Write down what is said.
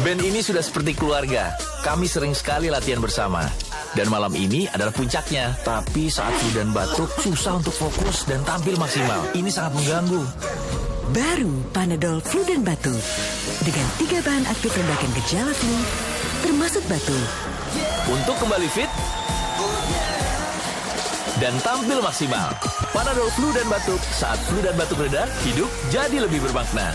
Band ini sudah seperti keluarga. Kami sering sekali latihan bersama. Dan malam ini adalah puncaknya. Tapi saat flu dan batuk, susah untuk fokus dan tampil maksimal. Ini sangat mengganggu. Baru Panadol Flu dan Batuk. Dengan 3 bahan aktif redakan gejala flu, termasuk batuk. Untuk kembali fit dan tampil maksimal. Panadol Flu dan Batuk. Saat flu dan batuk reda, hidup jadi lebih bermakna.